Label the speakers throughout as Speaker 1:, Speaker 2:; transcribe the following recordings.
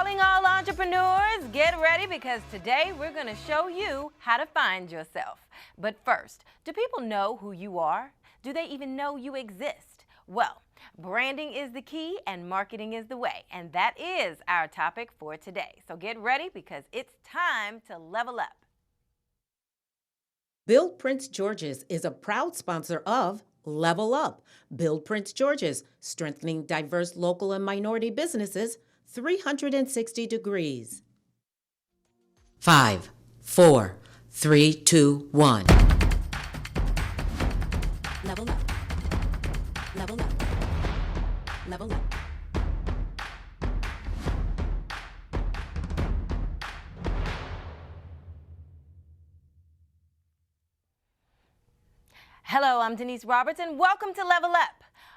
Speaker 1: Calling all entrepreneurs, get ready because today we're going to show you how to find yourself. But first, do people know who you are? Do they even know you exist? Well, branding is the key and marketing is the way, and that is our topic for today. So get ready because it's time to level up.
Speaker 2: Build Prince George's is a proud sponsor of Level Up. Build Prince George's, strengthening diverse local and minority businesses 360 degrees. 5, 4, 3, 2, 1. Level up. Level up. Level up.
Speaker 1: Hello, I'm Denise Roberts and welcome to Level Up.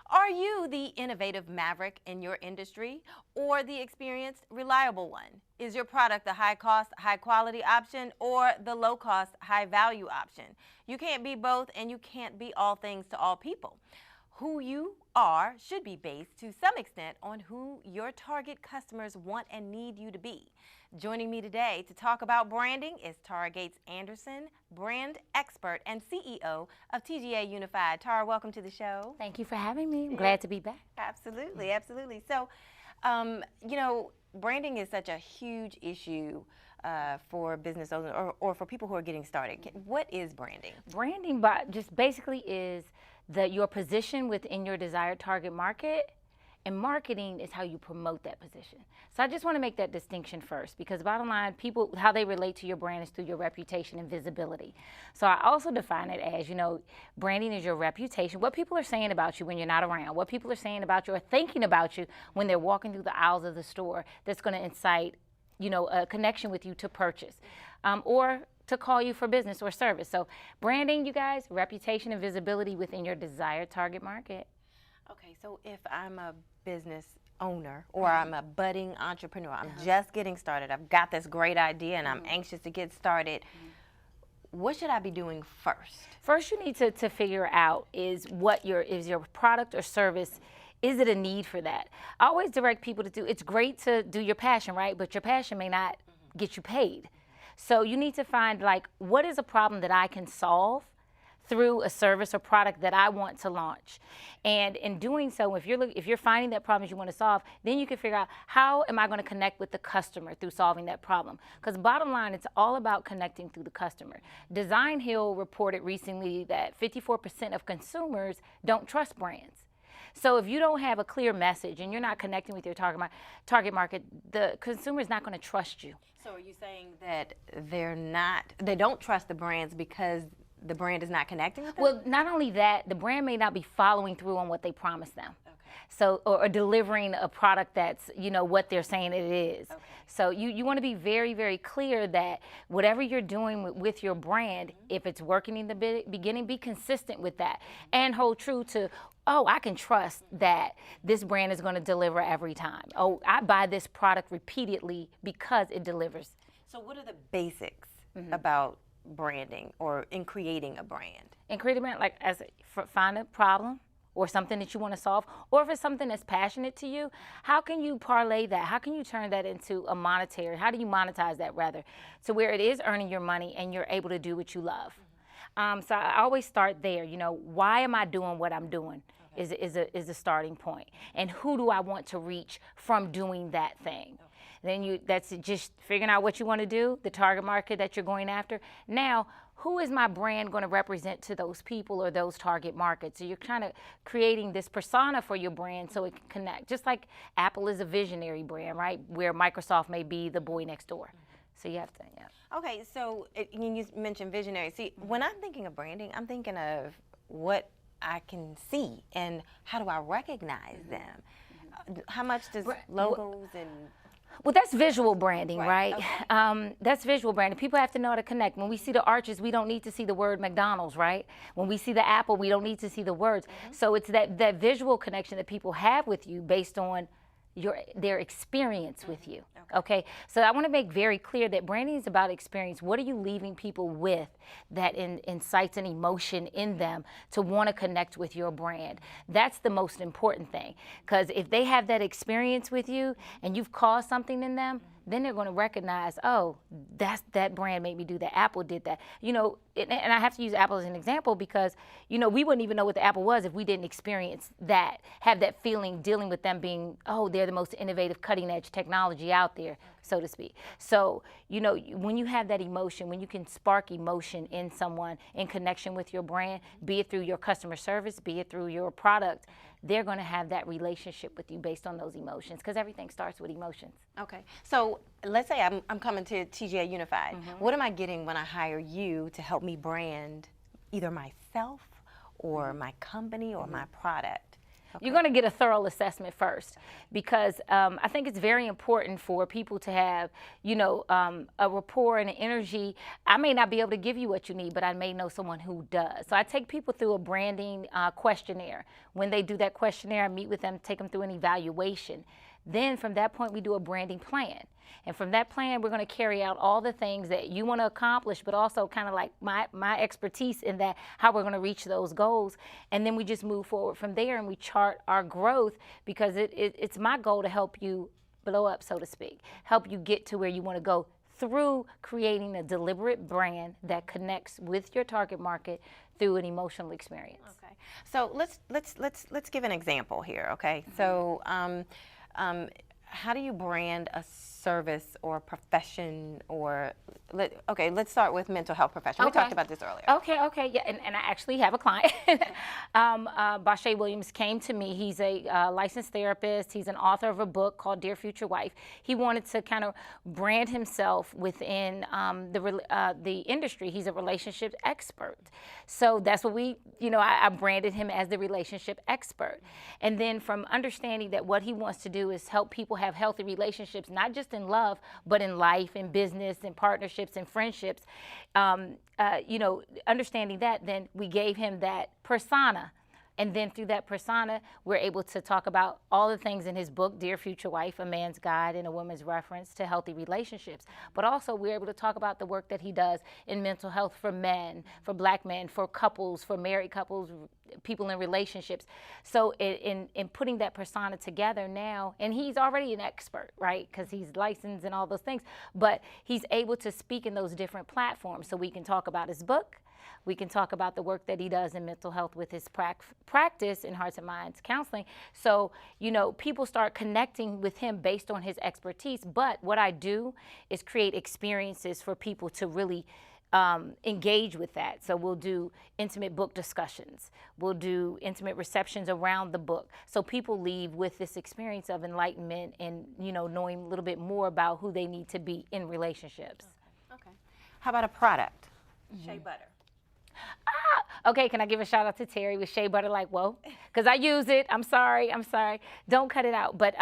Speaker 1: Are you the innovative maverick in your industry or the experienced, reliable one? Is your product the high-cost, high-quality option or the low-cost, high-value option? You can't be both and you can't be all things to all people. Who you are should be based to some extent on who your target customers want and need you to be. Joining me today to talk about branding is Tara Gates Anderson, brand expert and CEO of TGA Unified. Tara, welcome to the show.
Speaker 3: Thank you for having me. I'm glad to be back.
Speaker 1: Absolutely, absolutely. So, branding is such a huge issue for business owners or for people who are getting started. What is branding?
Speaker 3: Branding just basically is your position within your desired target market, and marketing is how you promote that position. So I just want to make that distinction first, because bottom line, people, how they relate to your brand is through your reputation and visibility. So I also define it as, branding is your reputation, what people are saying about you when you're not around, what people are saying about you or thinking about you when they're walking through the aisles of the store, that's going to incite, a connection with you to purchase, or to call you for business or service. So branding, you guys, reputation and visibility within your desired target market.
Speaker 1: Okay, so if I'm a business owner or I'm a budding entrepreneur, I'm just getting started, I've got this great idea and I'm anxious to get started, what should I be doing first?
Speaker 3: First, you need to figure out is your product or service, is it a need for that? I always direct people to it's great to do your passion, right? But your passion may not get you paid. So you need to find, what is a problem that I can solve through a service or product that I want to launch. And in doing so, if you're finding that problem you want to solve, then you can figure out, how am I going to connect with the customer through solving that problem? Because bottom line, it's all about connecting through the customer. Design Hill reported recently that 54% of consumers don't trust brands. So if you don't have a clear message and you're not connecting with your target market, the consumer is not going to trust you.
Speaker 1: So are you saying that they don't trust the brands because the brand is not connecting with them?
Speaker 3: Well, not only that, the brand may not be following through on what they promised them. Okay. So, or delivering a product that's, what they're saying it is. Okay. So you want to be very, very clear that whatever you're doing with your brand, if it's working in the beginning, be consistent with that and hold true to, I can trust that this brand is going to deliver every time. Oh, I buy this product repeatedly because it delivers.
Speaker 1: So what are the basics about branding or in creating a brand?
Speaker 3: In creating a brand, find a problem or something that you want to solve, or if it's something that's passionate to you, how can you parlay that? How can you turn that into a monetary? How do you monetize that rather? To where it is earning your money and you're able to do what you love. So I always start there. Why am I doing what I'm doing? Is a starting point, and who do I want to reach from doing that thing? Then that's just figuring out what you want to do, the target market that you're going after. Now, who is my brand going to represent to those people or those target markets? So you're kind of creating this persona for your brand so it can connect. Just like Apple is a visionary brand, right? Where Microsoft may be the boy next door. So you have to,
Speaker 1: Okay, so you mentioned visionary. See, when I'm thinking of branding, I'm thinking of what I can see and how do I recognize them? How much does logos and...
Speaker 3: Well, that's visual branding, right? Okay. That's visual branding. People have to know how to connect. When we see the arches, we don't need to see the word McDonald's, right? When we see the apple, we don't need to see the words. So it's that visual connection that people have with you based on their experience with you. Okay, so I want to make very clear that branding is about experience. What are you leaving people with that incites an emotion in them to want to connect with your brand? That's the most important thing, because if they have that experience with you and you've caused something in them, then they're going to recognize, oh, that brand made me do that. Apple did that. You know, and I have to use Apple as an example because, you know, we wouldn't even know what the Apple was if we didn't experience that, have that feeling dealing with them being, oh, they're the most innovative, cutting edge technology out there, so to speak. So, you know, when you have that emotion, when you can spark emotion in someone in connection with your brand, be it through your customer service, be it through your product, they're going to have that relationship with you based on those emotions, because everything starts with emotions.
Speaker 1: Okay, so let's say I'm coming to TGA Unified. What am I getting when I hire you to help me brand either myself or my company or my product? Okay.
Speaker 3: You're going to get a thorough assessment first, because I think it's very important for people to have, you know, a rapport and an energy. I may not be able to give you what you need, but I may know someone who does. So I take people through a branding questionnaire. When they do that questionnaire, I meet with them, take them through an evaluation. Then from that point, we do a branding plan. And from that plan, we're going to carry out all the things that you want to accomplish, but also kind of like my expertise in that, how we're going to reach those goals. And then we just move forward from there and we chart our growth, because it's my goal to help you blow up, so to speak, help you get to where you want to go through creating a deliberate brand that connects with your target market through an emotional experience.
Speaker 1: Okay. So let's give an example here. Okay. So how do you brand a service or profession, or let's start with mental health profession. We talked about this earlier.
Speaker 3: Okay, yeah, and I actually have a client. Bashay Williams came to me. He's a licensed therapist. He's an author of a book called Dear Future Wife. He wanted to kind of brand himself within the industry. He's a relationship expert. So that's what I branded him as the relationship expert. And then from understanding that what he wants to do is help people have healthy relationships, not just in love, but in life, in business, in partnerships, and friendships, understanding that, then we gave him that persona. And then through that persona, we're able to talk about all the things in his book, Dear Future Wife, A Man's Guide and a Woman's Reference to Healthy Relationships. But also we're able to talk about the work that he does in mental health for men, for Black men, for couples, for married couples, people in relationships. So in putting that persona together now, and he's already an expert, right? Because he's licensed and all those things, but he's able to speak in those different platforms. So we can talk about his book. We can talk about the work that he does in mental health with his practice in hearts and minds counseling. So, people start connecting with him based on his expertise. But what I do is create experiences for people to really engage with that. So we'll do intimate book discussions. We'll do intimate receptions around the book. So people leave with this experience of enlightenment and, knowing a little bit more about who they need to be in relationships.
Speaker 1: Okay. How about a product? Shea butter.
Speaker 3: Okay, can I give a shout out to Terry with Shea Butter? Like, whoa, because I use it. I'm sorry. Don't cut it out. But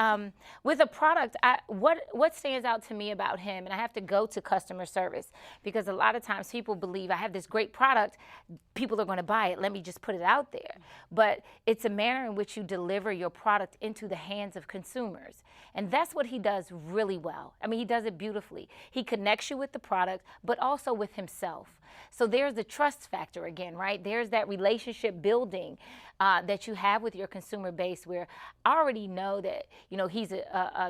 Speaker 3: with a product, what stands out to me about him, and I have to go to customer service, because a lot of times people believe I have this great product, people are going to buy it. Let me just put it out there. But it's a manner in which you deliver your product into the hands of consumers. And that's what he does really well. I mean, he does it beautifully. He connects you with the product, but also with himself. So there's the trust factor again, right? There's that relationship building that you have with your consumer base, where I already know that,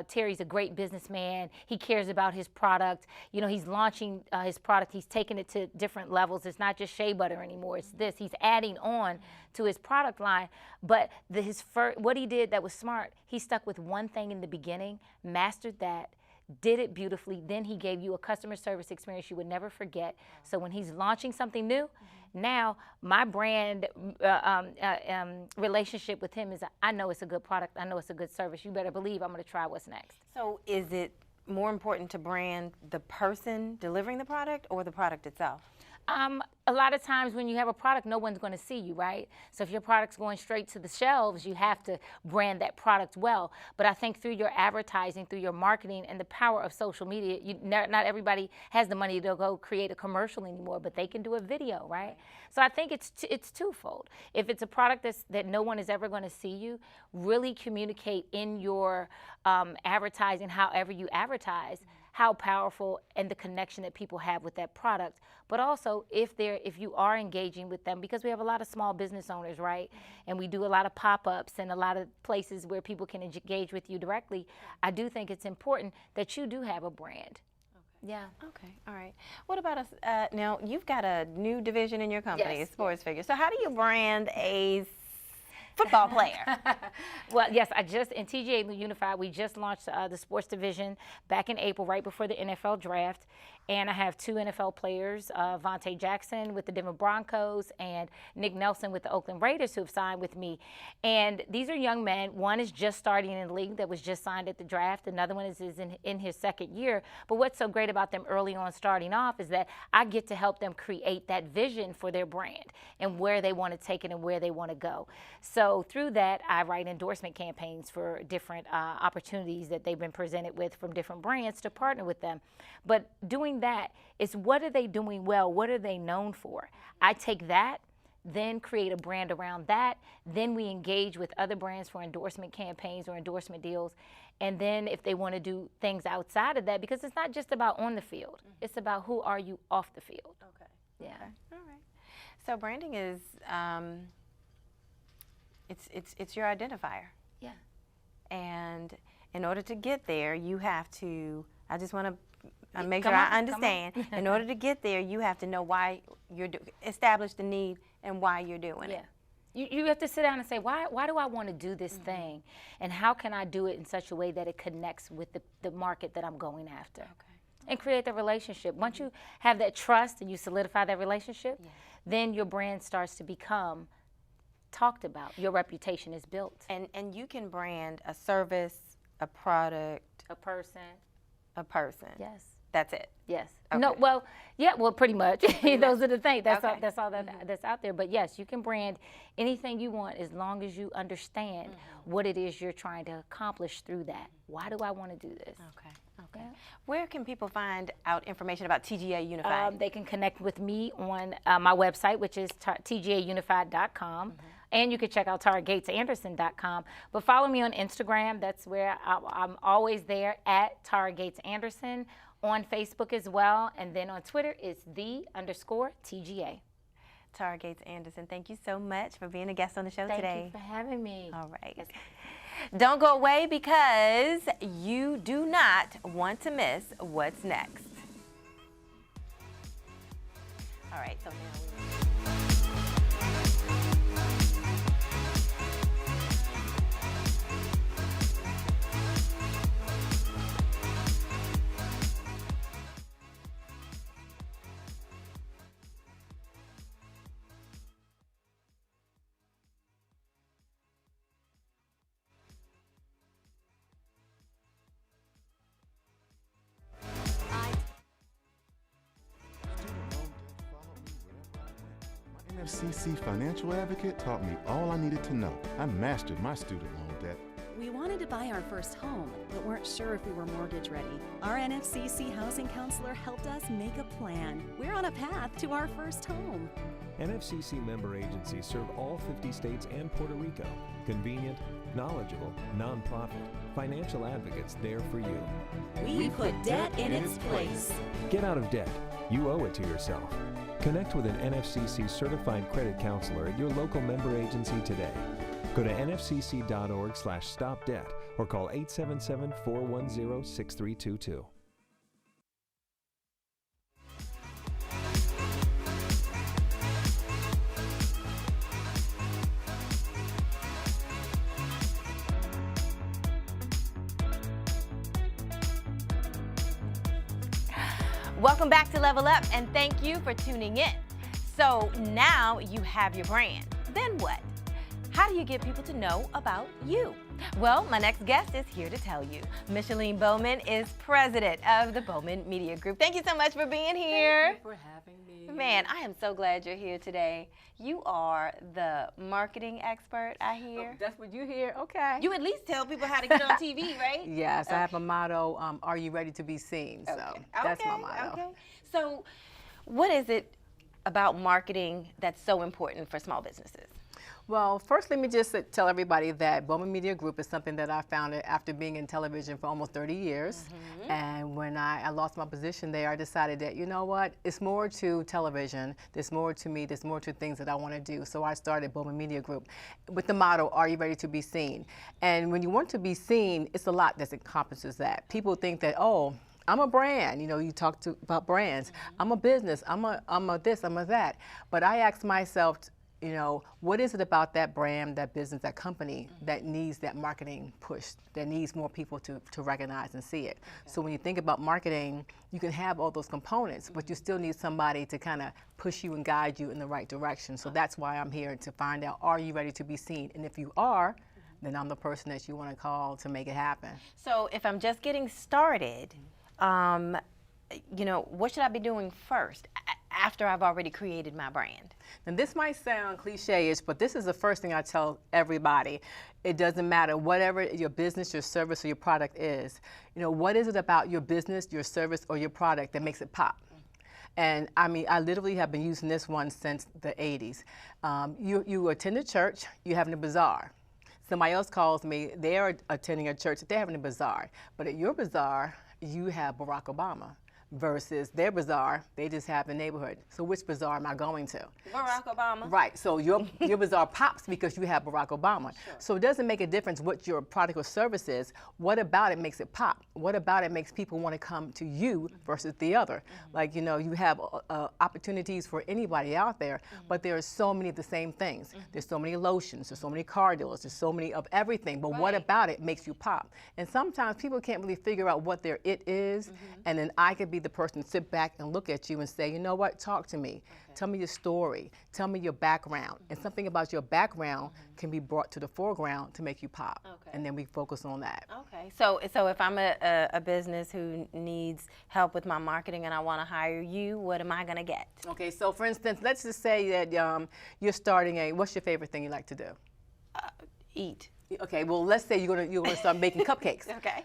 Speaker 3: Terry's a great businessman. He cares about his product. He's launching his product. He's taking it to different levels. It's not just shea butter anymore. It's this. He's adding on to his product line. But what he did that was smart, he stuck with one thing in the beginning, mastered that, did it beautifully, then he gave you a customer service experience you would never forget. So when he's launching something new, now my brand relationship with him is, I know it's a good product, I know it's a good service, you better believe I'm going to try what's next.
Speaker 1: So is it more important to brand the person delivering the product or the product itself?
Speaker 3: A lot of times when you have a product, no one's going to see you, right? So if your product's going straight to the shelves, you have to brand that product well. But I think through your advertising, through your marketing, and the power of social media, not everybody has the money to go create a commercial anymore, but they can do a video, right? So I think it's twofold. If it's a product that no one is ever going to see you, really communicate in your advertising, however you advertise, how powerful and the connection that people have with that product. But also if you are engaging with them, because we have a lot of small business owners, right? And we do a lot of pop-ups and a lot of places where people can engage with you directly. I do think it's important that you do have a brand. Okay. Yeah.
Speaker 1: Okay. All right. What about us? Now you've got a new division in your company,
Speaker 3: Yes.
Speaker 1: Sports Figures. So how do you brand a football player?
Speaker 3: Well, yes, in TGA Unified, we just launched the sports division back in April, right before the NFL draft. And I have 2 NFL players, Vontae Jackson with the Denver Broncos and Nick Nelson with the Oakland Raiders, who have signed with me. And these are young men. One is just starting in the league that was just signed at the draft. Another one is in his second year. But what's so great about them early on starting off is that I get to help them create that vision for their brand and where they want to take it and where they want to go. So through that, I write endorsement campaigns for different opportunities that they've been presented with from different brands to partner with them. But doing that is, what are they doing well? What are they known for? I take that, then create a brand around that. Then we engage with other brands for endorsement campaigns or endorsement deals. And then if they want to do things outside of that, because it's not just about on the field, it's about who are you off the field.
Speaker 1: Okay.
Speaker 3: Yeah.
Speaker 1: Okay. All right. So branding is, it's your identifier.
Speaker 3: Yeah.
Speaker 1: And in order to get there, you have to, I just want to make
Speaker 3: Come
Speaker 1: sure
Speaker 3: on,
Speaker 1: I understand. In order to get there, you have to know why establish the need and why you're doing it.
Speaker 3: You have to sit down and say, why do I want to do this thing? And how can I do it in such a way that it connects with the market that I'm going after?
Speaker 1: Okay.
Speaker 3: And create the relationship. Once you have that trust and you solidify that relationship, then your brand starts to become talked about. Your reputation is built.
Speaker 1: And you can brand a service, a product,
Speaker 3: A person.
Speaker 1: a person.
Speaker 3: Yes.
Speaker 1: That's it.
Speaker 3: Yes.
Speaker 1: Okay.
Speaker 3: No. Well. Yeah. Well, pretty much. Those are the things. That's
Speaker 1: Okay.
Speaker 3: all. That's all that's out there. But yes, you can brand anything you want as long as you understand what it is you're trying to accomplish through that. Why do I want to do this?
Speaker 1: Okay. Okay.
Speaker 3: Yeah.
Speaker 1: Where can people find out information about TGA Unified?
Speaker 3: They can connect with me on my website, which is tgaunified.com. And you can check out TaraGatesAnderson.com. But follow me on Instagram. That's where I'm always there, at TaraGatesAnderson. On Facebook as well. And then on Twitter, it's _TGA.
Speaker 1: Tara Gates Anderson, thank you so much for being a guest on the show
Speaker 3: Thank
Speaker 1: today.
Speaker 3: you for having me.
Speaker 1: All right. Don't go away, because you do not want to miss what's next. All right, so now
Speaker 4: FCC Financial Advocate taught me all I needed to know. I mastered my student loan debt.
Speaker 5: We wanted to buy our first home, but weren't sure if we were mortgage ready. Our NFCC housing counselor helped us make a plan. We're on a path to our first home.
Speaker 6: NFCC member agencies serve all 50 states and Puerto Rico. Convenient, knowledgeable, nonprofit, financial advocates there for you.
Speaker 5: We put debt in its place.
Speaker 6: Get out of debt. You owe it to yourself. Connect with an NFCC certified credit counselor at your local member agency today. Go to nfcc.org/stopdebt or call 877-410-6322.
Speaker 1: welcome back to Level Up, and thank you for tuning in. So now you have your brand. Then what? How do you get people to know about you? Well, my next guest is here to tell you. Micheline Bowman is president of the Bowman Media Group. Thank you so much for being here.
Speaker 7: Thank you for having me.
Speaker 1: Man, I am so glad you're here today. You are the marketing expert, I hear.
Speaker 7: Oh, that's what you hear? Okay.
Speaker 1: You at least tell people how to get on TV, right?
Speaker 7: Yes, I have a motto, are you ready to be seen? So that's my motto.
Speaker 1: Okay. So what is it about marketing that's so important for small businesses?
Speaker 7: Well, first let me just tell everybody that Bowman Media Group is something that I founded after being in television for almost 30 years. And when I lost my position there, I decided that, you know what, it's more to television, there's more to me, there's more to things that I want to do. So I started Bowman Media Group with the motto, are you ready to be seen? And when you want to be seen, it's a lot that encompasses that. People think that, oh, I'm a brand, you know, you talk about brands. I'm a business, I'm a this, I'm a that. But I ask myself, you know, what is it about that brand, that business, that company that needs that marketing push, that needs more people to recognize and see it? So when you think about marketing, you can have all those components, but you still need somebody to kind of push you and guide you in the right direction. So that's why I'm here to find out, are you ready to be seen? And if you are, then I'm the person that you want to call to make it happen.
Speaker 1: So if I'm just getting started, you know, what should I be doing first after I've already created my brand?
Speaker 7: And this might sound cliche-ish, but this is the first thing I tell everybody. It doesn't matter, whatever your business, your service, or your product is. You know, what is it about your business, your service, or your product that makes it pop? And I mean, I literally have been using this one since the 80s. You attend a church, you're having a bazaar. Somebody else calls me, they're attending a church, they're having a bazaar. But at your bazaar, you have Barack Obama. Versus their bazaar, they just have the neighborhood. So which bazaar am I going to?
Speaker 1: Barack Obama.
Speaker 7: Right, so your bazaar pops because you have Barack Obama. Sure. So it doesn't make a difference what your product or service is. What about it makes it pop? What about it makes people want to come to you versus the other? Like, you know, you have opportunities for anybody out there, but there are so many of the same things. There's so many lotions, there's so many car dealers, there's so many of everything, but what about it makes you pop? And sometimes people can't really figure out what their it is, and then I could be the person to sit back and look at you and say, you know what, talk to me. Tell me your story. Tell me your background. And something about your background can be brought to the foreground to make you pop. And then we focus on that.
Speaker 1: Okay, so if I'm a business who needs help with my marketing and I want to hire you, what am I going to get? Okay,
Speaker 7: so for instance, let's just say that you're starting what's your favorite thing you like to do?
Speaker 1: Eat.
Speaker 7: Okay, well, let's say you're gonna start making cupcakes.
Speaker 1: Okay.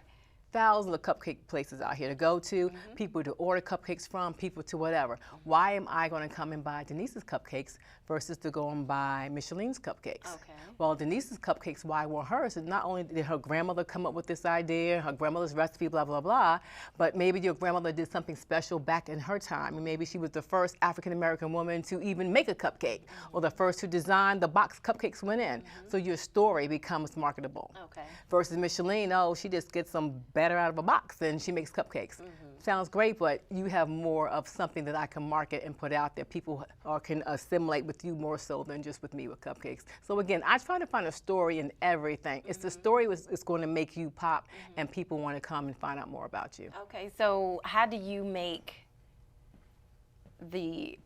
Speaker 7: Thousands of cupcake places out here to go to, people to order cupcakes from, people to whatever. Why am I going to come and buy Denise's cupcakes versus to go and buy Micheline's cupcakes? Okay. Well, Denise's cupcakes, why I want hers is not only did her grandmother come up with this idea, her grandmother's recipe, blah, blah, blah, but maybe your grandmother did something special back in her time. And maybe she was the first African-American woman to even make a cupcake, or the first to design the box cupcakes went in. So your story becomes marketable. Okay. Versus Micheline, oh, she just gets some batter out of a box and she makes cupcakes. Sounds great, but you have more of something that I can market and put out there. People can assimilate with you more so than just with me with cupcakes. So again, I try to find a story in everything. It's the story is going to make you pop and people want to come and find out more about you.
Speaker 1: Okay, so how do you make the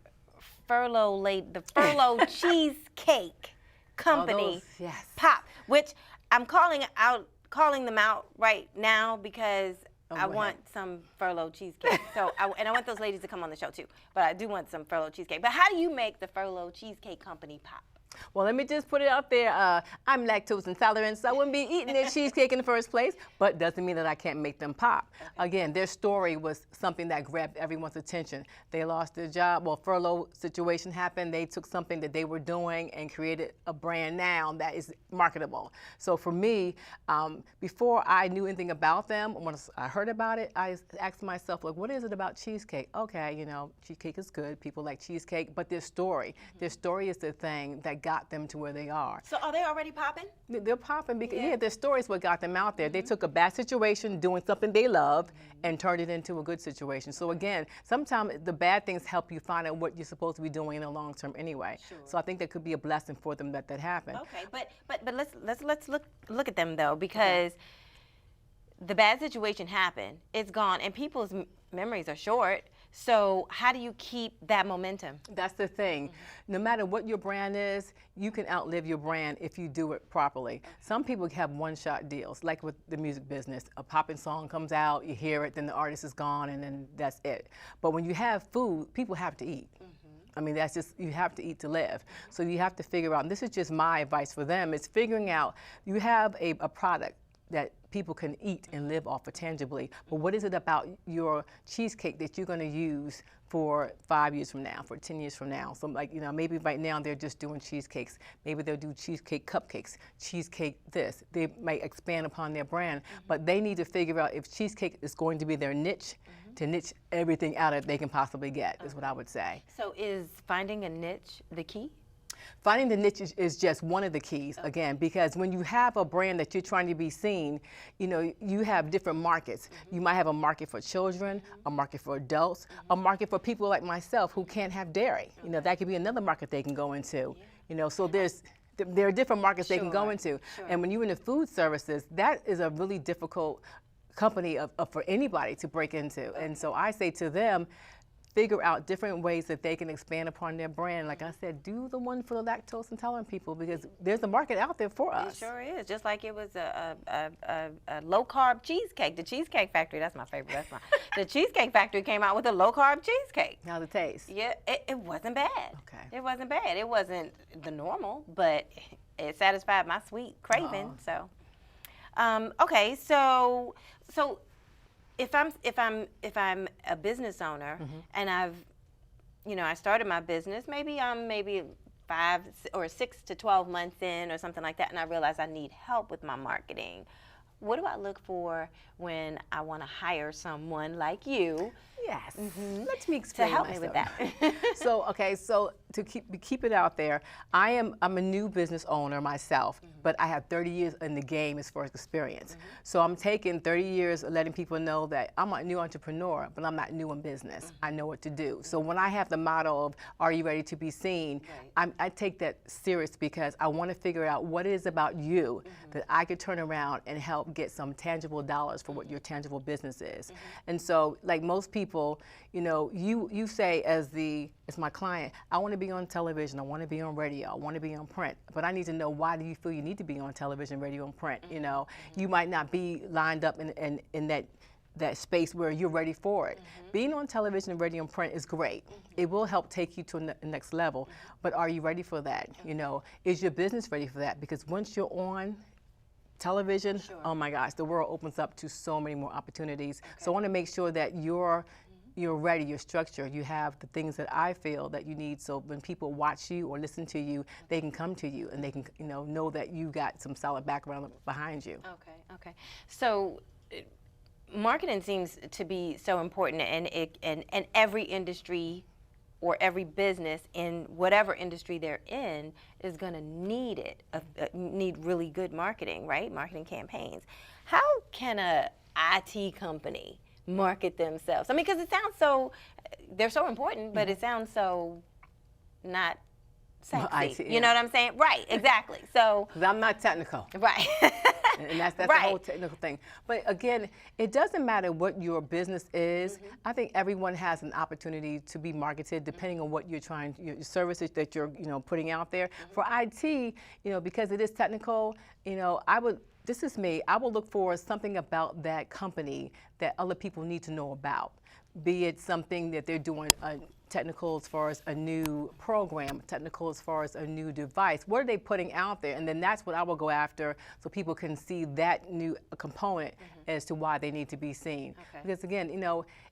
Speaker 1: Furlough Cheesecake Company pop? Which I'm calling them out right now because I want some Furlough cheesecake. And I want those ladies to come on the show too. But I do want some Furlough cheesecake. But how do you make the Furlough Cheesecake Company pop?
Speaker 7: Well, let me just put it out there. I'm lactose intolerant, so I wouldn't be eating their cheesecake in the first place, but doesn't mean that I can't make them pop. Again, their story was something that grabbed everyone's attention. They lost their job. Well, furlough situation happened. They took something that they were doing and created a brand now that is marketable. So for me, before I knew anything about them, when I heard about it, I asked myself, like, what is it about cheesecake? Okay, you know, cheesecake is good. People like cheesecake, but their story is the thing that got them to where they are.
Speaker 1: So are they already popping?
Speaker 7: They're popping because, their story is what got them out there. They took a bad situation, doing something they loved, and turned it into a good situation. So again, sometimes the bad things help you find out what you're supposed to be doing in the long term anyway. Sure. So I think that could be a blessing for them that happened.
Speaker 1: Okay, but let's look at them though, because the bad situation happened, it's gone, and people's memories are short. So how do you keep that momentum?
Speaker 7: That's the thing. No matter what your brand is, you can outlive your brand if you do it properly. Some people have one-shot deals, like with the music business. A popping song comes out, you hear it, then the artist is gone, and then that's it. But when you have food, people have to eat. I mean, that's just, you have to eat to live. So you have to figure out, and this is just my advice for them, is figuring out, you have a product that people can eat and live off of tangibly, but what is it about your cheesecake that you're going to use for 5 years from now, for 10 years from now? So like, maybe right now they're just doing cheesecakes. Maybe they'll do cheesecake cupcakes, cheesecake this. They might expand upon their brand, but they need to figure out if cheesecake is going to be their niche, to niche everything out that they can possibly get, is what I would say.
Speaker 1: So is finding a niche the key?
Speaker 7: Finding the niche is just one of the keys, again, because when you have a brand that you're trying to be seen, you have different markets. You might have a market for children, a market for adults, a market for people like myself who can't have dairy. That could be another market they can go into. So there are different markets they can go into. And when you're in the food services, that is a really difficult company for anybody to break into. And so I say to them, figure out different ways that they can expand upon their brand. Like I said, do the one for the lactose intolerant people, because there's a market out there for us.
Speaker 1: It sure is. Just like it was a low-carb cheesecake. The Cheesecake Factory, that's my favorite restaurant. The Cheesecake Factory came out with a low-carb cheesecake.
Speaker 7: How's it taste?
Speaker 1: Yeah, it wasn't bad.
Speaker 7: Okay.
Speaker 1: It wasn't bad. It wasn't the normal, but it satisfied my sweet craving. So, okay, so if I'm a business owner and I started my business, maybe I'm 5 or 6 to 12 months in or something like that, and I realize I need help with my marketing. What do I look for when I want to hire someone like you?
Speaker 7: Yes. Let me explain
Speaker 1: to help
Speaker 7: myself.
Speaker 1: me with that.
Speaker 7: So to keep it out there, I'm a new business owner myself, but I have 30 years in the game as far as experience. So I'm taking 30 years of letting people know that I'm a new entrepreneur, but I'm not new in business. I know what to do. So when I have the motto of, are you ready to be seen? I take that serious because I want to figure out what it is about you that I could turn around and help get some tangible dollars for what your tangible business is. And so, like most people, you say as my client, I want to be on television, I want to be on radio, I want to be on print, but I need to know, why do you feel you need to be on television, radio, and print? You might not be lined up in that space where you're ready for it. Being on television, radio, and print is great. It will help take you to the next level, but are you ready for that? Is your business ready for that? Because once you're on television, oh my gosh, the world opens up to so many more opportunities. So I want to make sure that you're ready, you're structured, you have the things that I feel that you need, so when people watch you or listen to you, they can come to you and they can know that you got some solid background behind you.
Speaker 1: Okay. So marketing seems to be so important, and every industry or every business in whatever industry they're in is going to need it, need really good marketing, right? Marketing campaigns. How can a IT company market themselves? I mean, because it sounds they're so important, but it sounds so not sexy.
Speaker 7: Well, IT,
Speaker 1: you know what I'm saying? Right, exactly. So,
Speaker 7: 'cause I'm not technical.
Speaker 1: Right.
Speaker 7: And that's
Speaker 1: right.
Speaker 7: the whole technical thing. But again, it doesn't matter what your business is. I think everyone has an opportunity to be marketed depending on what you're trying, your services that you're putting out there. For IT, because it is technical, this is me, I will look for something about that company that other people need to know about. Be it something that they're doing technical as far as a new program, technical as far as a new device. What are they putting out there? And then that's what I will go after, so people can see that new component as to why they need to be seen. Because again,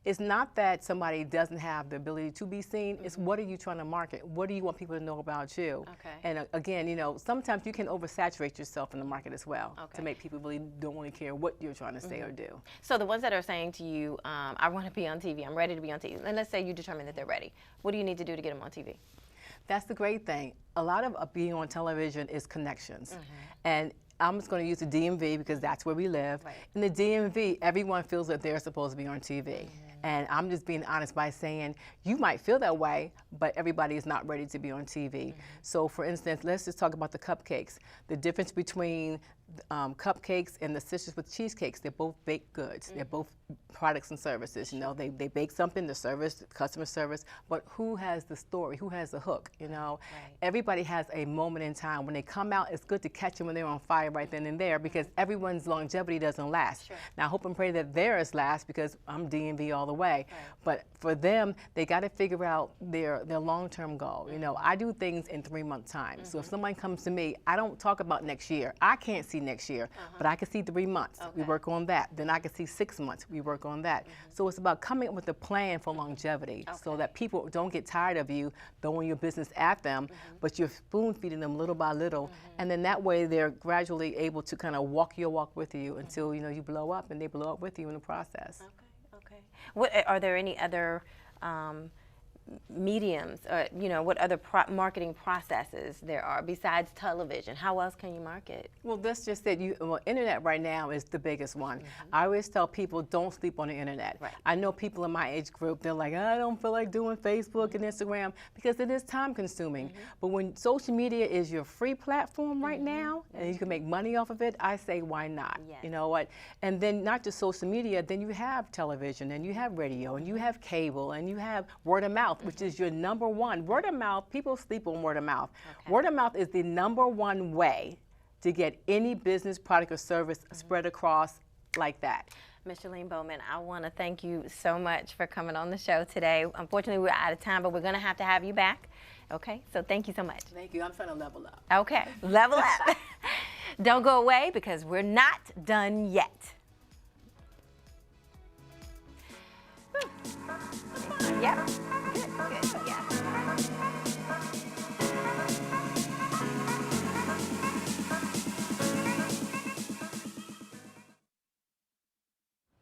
Speaker 7: it's not that somebody doesn't have the ability to be seen, it's what are you trying to market? What do you want people to know about you? And again, sometimes you can oversaturate yourself in the market as well to make people don't really care what you're trying to say or do.
Speaker 1: So the ones that are saying to you, I want to be on TV, I'm ready to be on TV, and let's say you determine that they're ready. What do you need to do to get them on TV?
Speaker 7: That's the great thing. A lot of being on television is connections. And I'm just going to use the DMV because that's where we live. In the DMV, everyone feels that they're supposed to be on TV. And I'm just being honest by saying, you might feel that way, but everybody is not ready to be on TV. So for instance, let's just talk about the cupcakes. The difference between cupcakes and the sisters with cheesecakes. They're both baked goods. They're both products and services. You know, they bake something, the service, customer service, but who has the story? Who has the hook? You know, everybody has a moment in time. When they come out, it's good to catch them when they're on fire right then and there, because everyone's longevity doesn't last. Now, I hope and pray that theirs lasts, because I'm DMV all the way. But for them, they got to figure out their long-term goal. You know, I do things in 3-month time. So if someone comes to me, I don't talk about next year. I can't see next year, but I can see 3 months. We work on that. Then I can see 6 months. We work on that. So it's about coming up with a plan for longevity, so that people don't get tired of you throwing your business at them, but you're spoon feeding them little by little, and then that way they're gradually able to kind of walk your walk with you until, you know, you blow up and they blow up with you in the process.
Speaker 1: Okay. What are there any other mediums, or you know, what other marketing processes there are besides television? How else can you market?
Speaker 7: Well, that's just it. Internet right now is the biggest one. I always tell people, don't sleep on the internet. I know people in my age group, they're like, I don't feel like doing Facebook and Instagram, because it is time consuming. But when social media is your free platform right now, and you can make money off of it, I say, why not? You know what? And then not just social media, then you have television, and you have radio, and you have cable, and you have word of mouth, which is your number one. Word of mouth, people sleep on word of mouth. Word of mouth is the number one way to get any business, product, or service spread across like that.
Speaker 1: Micheline Bowman, I want to thank you so much for coming on the show today. Unfortunately, we're out of time, but we're going to have you back. Okay, so thank you so much.
Speaker 7: Thank you. I'm trying to level up.
Speaker 1: Okay, level up. Don't go away, because we're not done yet. Yep. Good. Yeah.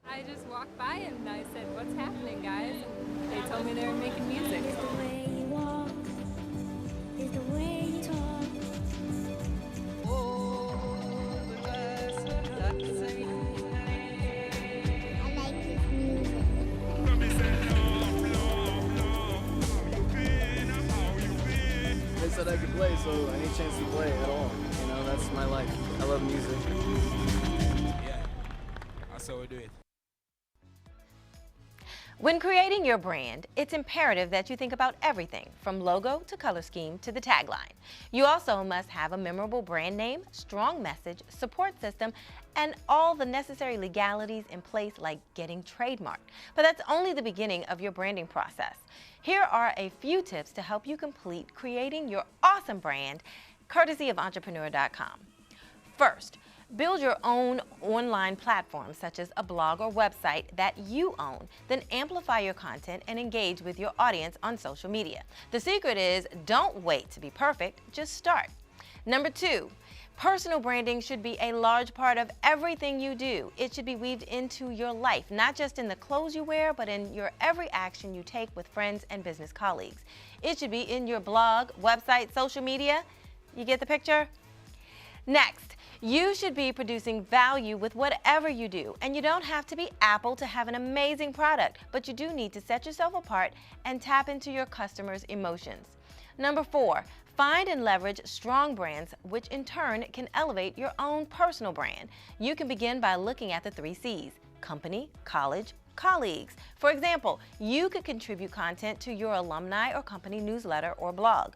Speaker 8: I just walked by and I said, what's happening, guys? And they told me they were making music.
Speaker 9: It's the way you walk, it's the way you talk. I like his music.
Speaker 10: They said I could play, so any chance to play at all. You know, that's my life. I love music.
Speaker 11: Yeah, that's how we do it.
Speaker 1: When creating your brand, it's imperative that you think about everything from logo to color scheme to the tagline. You also must have a memorable brand name, strong message, support system, and all the necessary legalities in place, like getting trademarked. But that's only the beginning of your branding process. Here are a few tips to help you complete creating your awesome brand, courtesy of entrepreneur.com. First, build your own online platform, such as a blog or website that you own. Then amplify your content and engage with your audience on social media. The secret is, don't wait to be perfect, just start. Number 2, personal branding should be a large part of everything you do. It should be weaved into your life, not just in the clothes you wear, but in your every action you take with friends and business colleagues. It should be in your blog, website, social media. You get the picture? Next, you should be producing value with whatever you do, and you don't have to be Apple to have an amazing product, but you do need to set yourself apart and tap into your customers' emotions. Number 4, find and leverage strong brands, which in turn can elevate your own personal brand. You can begin by looking at the 3 C's: company, college, colleagues. For example, you could contribute content to your alumni or company newsletter or blog.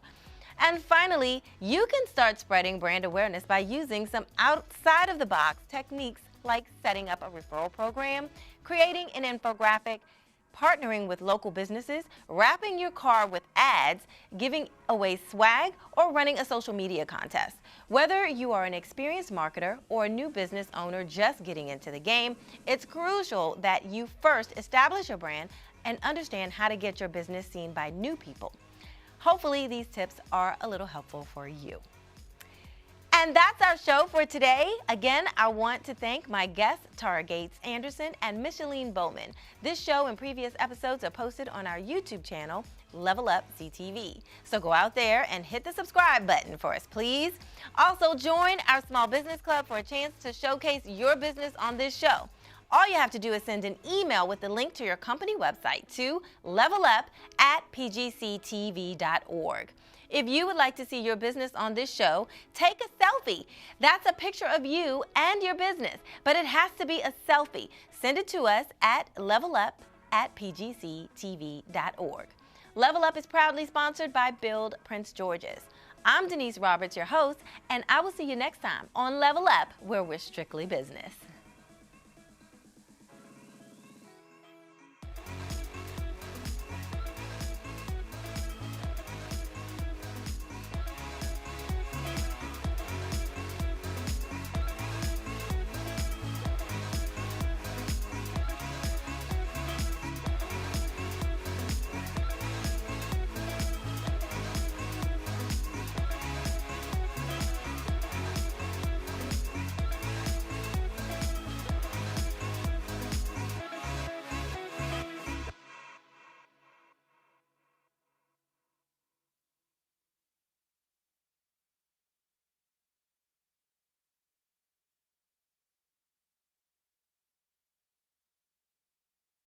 Speaker 1: And finally, you can start spreading brand awareness by using some outside of the box techniques, like setting up a referral program, creating an infographic, partnering with local businesses, wrapping your car with ads, giving away swag, or running a social media contest. Whether you are an experienced marketer or a new business owner just getting into the game, it's crucial that you first establish your brand and understand how to get your business seen by new people. Hopefully these tips are a little helpful for you. And that's our show for today. Again, I want to thank my guests, Tara Gates Anderson and Micheline Bowman. This show and previous episodes are posted on our YouTube channel, Level Up CTV. So go out there and hit the subscribe button for us, please. Also, join our Small Business Club for a chance to showcase your business on this show. All you have to do is send an email with the link to your company website to levelup@pgctv.org. If you would like to see your business on this show, take a selfie. That's a picture of you and your business, but it has to be a selfie. Send it to us at levelup@pgctv.org. Level Up is proudly sponsored by Build Prince George's. I'm Denise Roberts, your host, and I will see you next time on Level Up, where we're strictly business.